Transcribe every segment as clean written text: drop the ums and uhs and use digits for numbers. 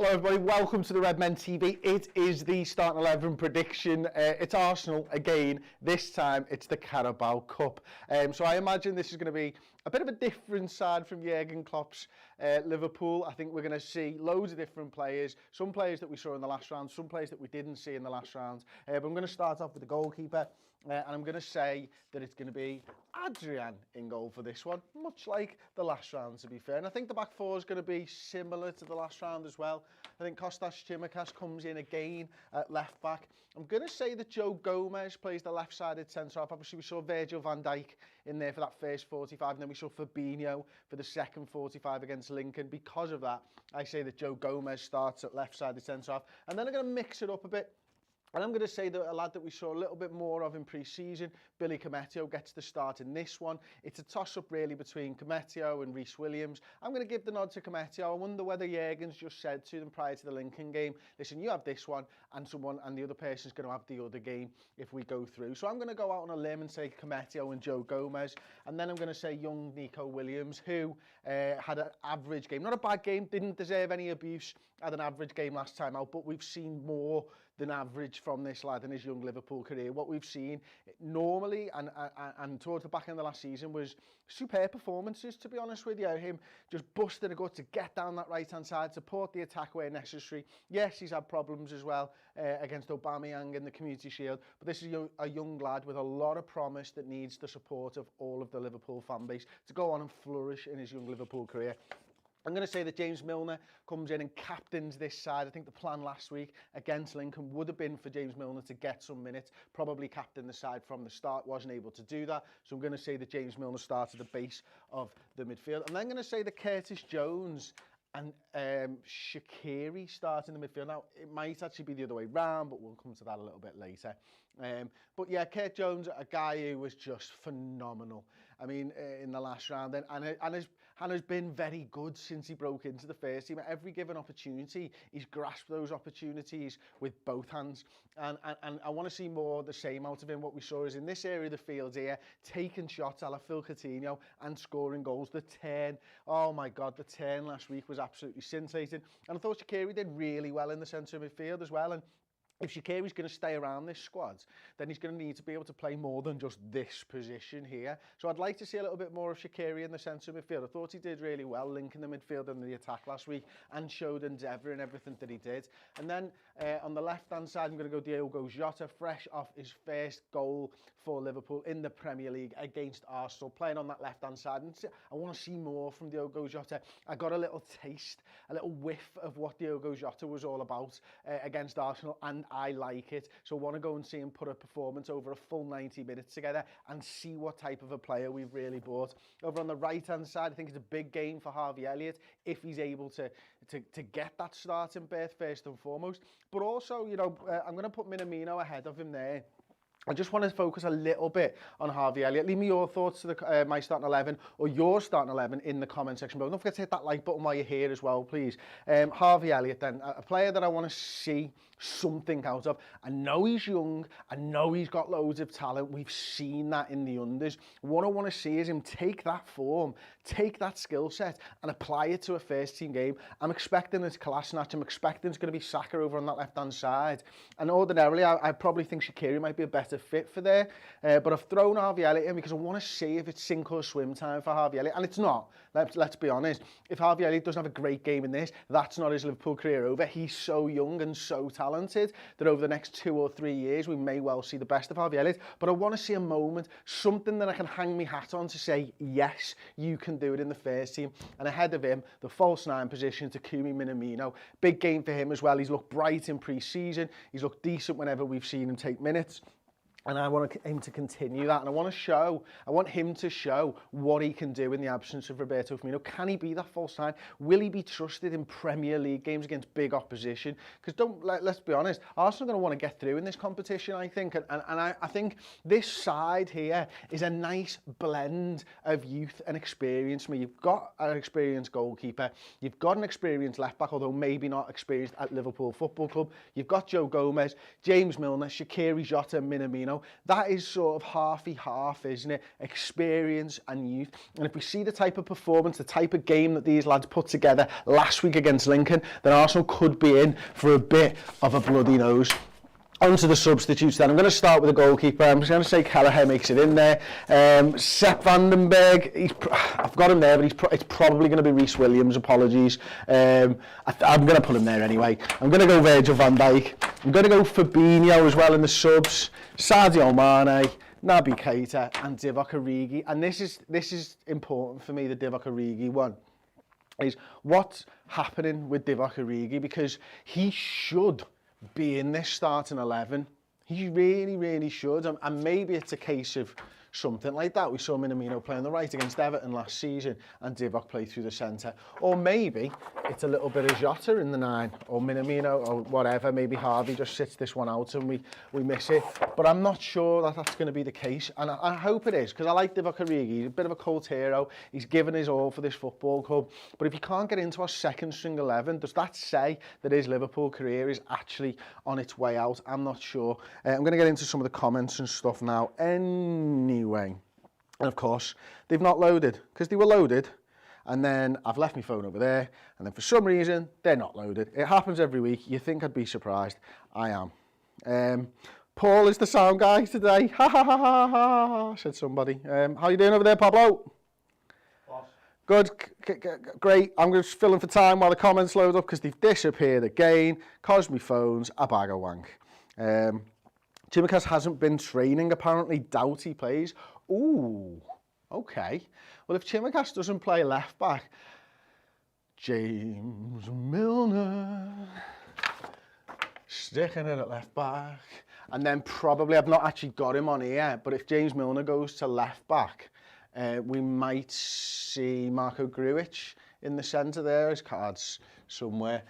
Hello everybody, welcome to the Red Men TV. It is the starting 11 prediction. It's Arsenal again. This time it's the Carabao Cup. So I imagine this is going to be a bit of a different side from Jurgen Klopp's Liverpool. I think we're going to see loads of different players. Some players that we saw in the last round, some players that we didn't see in the last round. But I'm going to start off with the goalkeeper. And I'm going to say that it's going to be Adrian in goal for this one, much like the last round, to be fair. And I think the back four is going to be similar to the last round as well. I think Kostas Tsimikas comes in again at left back. I'm going to say that Joe Gomez plays the left-sided centre-half. Obviously, we saw Virgil van Dijk in there for that first 45, and then we saw Fabinho for the second 45 against Lincoln. Because of that, I say that Joe Gomez starts at left-sided centre-half. And then I'm going to mix it up a bit. And I'm going to say that a lad that we saw a little bit more of in pre-season, Billy Koumetio, gets the start in this one. It's a toss-up really between Koumetio and Reece Williams. I'm going to give the nod to Koumetio. I wonder whether Jurgen's just said to them prior to the Lincoln game, listen, you have this one, and the other person's going to have the other game if we go through. So I'm going to go out on a limb and say Koumetio and Joe Gomez. And then I'm going to say young Nico Williams, who had an average game. Not a bad game, didn't deserve any abuse, had an average game last time out, but we've seen more than average from this lad in his young Liverpool career. What we've seen normally and towards the back end of the last season was superb performances, to be honest with you. Him just busting a gut to get down that right-hand side, support the attack where necessary. Yes, he's had problems as well against Aubameyang in the Community Shield, but this is a young lad with a lot of promise that needs the support of all of the Liverpool fan base to go on and flourish in his young Liverpool career. I'm going to say that James Milner comes in and captains this side. I think the plan last week against Lincoln would have been for James Milner to get some minutes, probably captain the side from the start, wasn't able to do that. So I'm going to say that James Milner starts at the base of the midfield. And then I'm going to say that Curtis Jones and Shaqiri start in the midfield. Now, it might actually be the other way round, but we'll come to that a little bit later. But yeah, Kurt Jones, a guy who was just phenomenal. I mean, in the last round, and has been very good since he broke into the first team. At every given opportunity, he's grasped those opportunities with both hands. And I want to see more of the same out of him. What we saw is in this area of the field here, taking shots a la Phil Coutinho and scoring goals. The turn, oh my God, the turn last week was absolutely scintillating. And I thought Shaqiri did really well in the centre of midfield as well. And if Shaqiri's going to stay around this squad, then he's going to need to be able to play more than just this position here. So I'd like to see a little bit more of Shaqiri in the centre midfield. I thought he did really well, linking the midfield and the attack last week, and showed endeavour in everything that he did. And then on the left-hand side, I'm going to go Diogo Jota, fresh off his first goal for Liverpool in the Premier League against Arsenal, playing on that left-hand side. And I want to see more from Diogo Jota. I got a little taste, a little whiff of what Diogo Jota was all about against Arsenal, and I like it. So I want to go and see him put a performance over a full 90 minutes together and see what type of a player we've really bought. Over on the right-hand side, I think it's a big game for Harvey Elliott if he's able to get that starting berth first and foremost. But also, you know, I'm going to put Minamino ahead of him there. I just want to focus a little bit on Harvey Elliott. Leave me your thoughts to the my starting 11 or your starting 11 in the comment section below. Don't forget to hit that like button while you're here as well, please. Harvey Elliott then, a player that I want to see something out of. I know he's young. I know he's got loads of talent. We've seen that in the unders. What I want to see is him take that form, take that skill set and apply it to a first team game. I'm expecting it's Kolasinac. I'm expecting it's going to be Saka over on that left-hand side. And ordinarily, I probably think Shaqiri might be a better fit for there, but I've thrown Harvey Elliott in because I want to see if it's sink or swim time for Harvey Elliott, and it's not. Let's be honest. If Harvey Elliott doesn't have a great game in this, that's not his Liverpool career over. He's so young and so talented that over the next 2 or 3 years we may well see the best of Harvey Elliott, but I want to see a moment, something that I can hang my hat on to say, yes, you can do it in the first team. And ahead of him, the false 9 position, Takumi Minamino. Big game for him as well. He's looked bright in pre-season. He's looked decent whenever we've seen him take minutes. And I want him to continue that. And I want him to show what he can do in the absence of Roberto Firmino. Can he be that false nine? Will he be trusted in Premier League games against big opposition? Because let's be honest, Arsenal are going to want to get through in this competition, I think. And I think this side here is a nice blend of youth and experience. I mean, you've got an experienced goalkeeper. You've got an experienced left-back, although maybe not experienced at Liverpool Football Club. You've got Joe Gomez, James Milner, Shaqiri, Jota, Minamino. Minamino. That is sort of half, isn't it? Experience and youth. And if we see the type of performance, the type of game that these lads put together last week against Lincoln, then Arsenal could be in for a bit of a bloody nose. Onto the substitutes then. I'm going to start with the goalkeeper. I'm just going to say Kelleher makes it in there. Sepp Vandenberg, I've got him there, but it's probably going to be Reece Williams, apologies. I'm going to put him there anyway. I'm going to go Virgil van Dijk. I'm going to go Fabinho as well in the subs. Sadio Mane, Naby Keita and Divock Origi. And this is important for me, the Divock Origi one. Is what's happening with Divock Origi, because he should be in this starting 11. He really should, and maybe it's a case of something like that. We saw Minamino play on the right against Everton last season and Divock play through the centre. Or maybe it's a little bit of Jota in the 9, or Minamino, or whatever. Maybe Harvey just sits this one out and we miss it. But I'm not sure that that's going to be the case, and I hope it is, because I like Divock Origi. He's a bit of a cult hero. He's given his all for this football club. But if he can't get into our second string 11, does that say that his Liverpool career is actually on its way out? I'm not sure. I'm going to get into some of the comments and stuff now anyway. And of course, they've not loaded, because they were loaded, and then I've left my phone over there, and then for some reason, they're not loaded. It happens every week. You think I'd be surprised. I am. Paul is the sound guy today. Ha ha ha ha ha, said somebody. How you doing over there, Pablo? Boss. Good, great. I'm just filling for time while the comments load up, because they've disappeared again. Cause my phone's a bag of wank. Tsimikas hasn't been training, apparently. Doubt he plays. Ooh, okay. Well, if Tsimikas doesn't play left back, James Milner sticking it at left back. And then probably, I've not actually got him on here, but if James Milner goes to left back, we might see Marco Grujic in the centre there. His card's somewhere.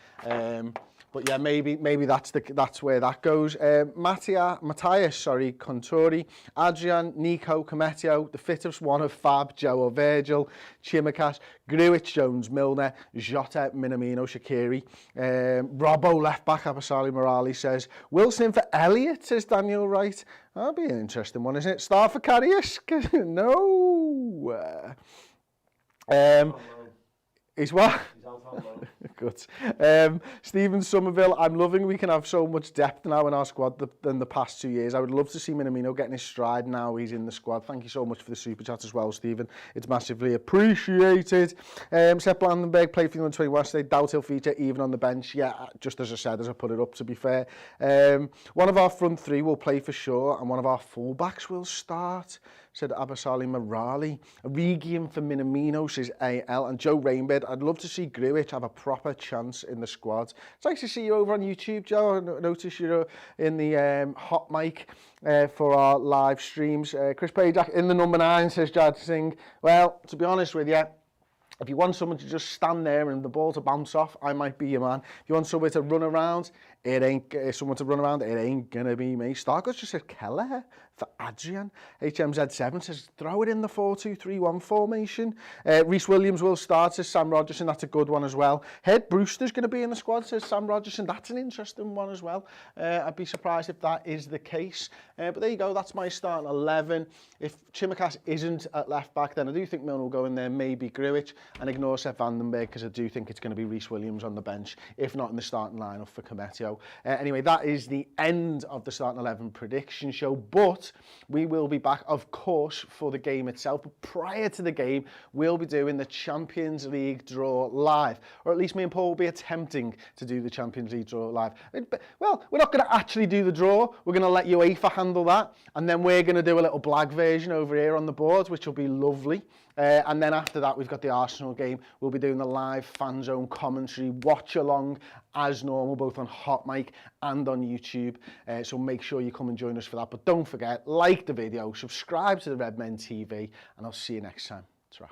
But yeah, maybe that's where that goes. Matthias, Conturi, Adrian, Nico, Cometio, the fittest one of Fab, Joe or Virgil, Tsimikas, Grujic, Jones, Milner, Jota, Minamino, Shaqiri, Robbo left back, Abasali Morali says, Wilson for Elliott, says Daniel Wright. That'll be an interesting one, isn't it? Start for Karius? No. He's what? He's out on loan. Good. Stephen Somerville, I'm loving we can have so much depth now in our squad than the past 2 years. I would love to see Minamino getting his stride now he's in the squad. Thank you so much for the super chat as well, Stephen. It's massively appreciated. Sepp Blandenberg played for the under-21 today. Doubt he'll feature even on the bench. Yeah, just as I said, as I put it up, to be fair. One of our front three will play for sure, and one of our full-backs will start, said Abasali Morali. Origi for Minamino, says AL. And Joe Rainbird, I'd love to see Grujic have a proper chance in the squad. It's nice to see you over on YouTube, Joe. I notice you're in the hot mic for our live streams. Chris Pajak in the number 9, says Jad Singh. Well, to be honest with you, if you want someone to just stand there and the ball to bounce off, I might be your man. If you want someone to run around, it ain't gonna be me. Starkos just said Kelleher for Adrian. HMZ7 says throw it in the 4-2-3-1 formation. Reece Williams will start, says Sam Rogerson. That's a good one as well. Head Brewster's going to be in the squad, says Sam Rogerson. That's an interesting one as well. I'd be surprised if that is the case. But there you go. That's my starting 11. If Tsimikas isn't at left back, then I do think Milner will go in there, maybe Grujic, and ignore Sepp Vandenberg, because I do think it's going to be Reece Williams on the bench, if not in the starting lineup for Cometio. Anyway, that is the end of the starting 11 prediction show, but we will be back, of course, for the game itself. But prior to the game, we'll be doing the Champions League draw live, or at least me and Paul will be attempting to do the Champions League draw live. Well, we're not going to actually do the draw. We're going to let UEFA handle that, and then we're going to do a little blag version over here on the board, which will be lovely. And then after that, we've got the Arsenal game. We'll be doing the live fan zone commentary, watch along as normal, both on Hot Mic and on YouTube. So make sure you come and join us for that. But don't forget, like the video, subscribe to the Red Men TV, and I'll see you next time. Ta-ra.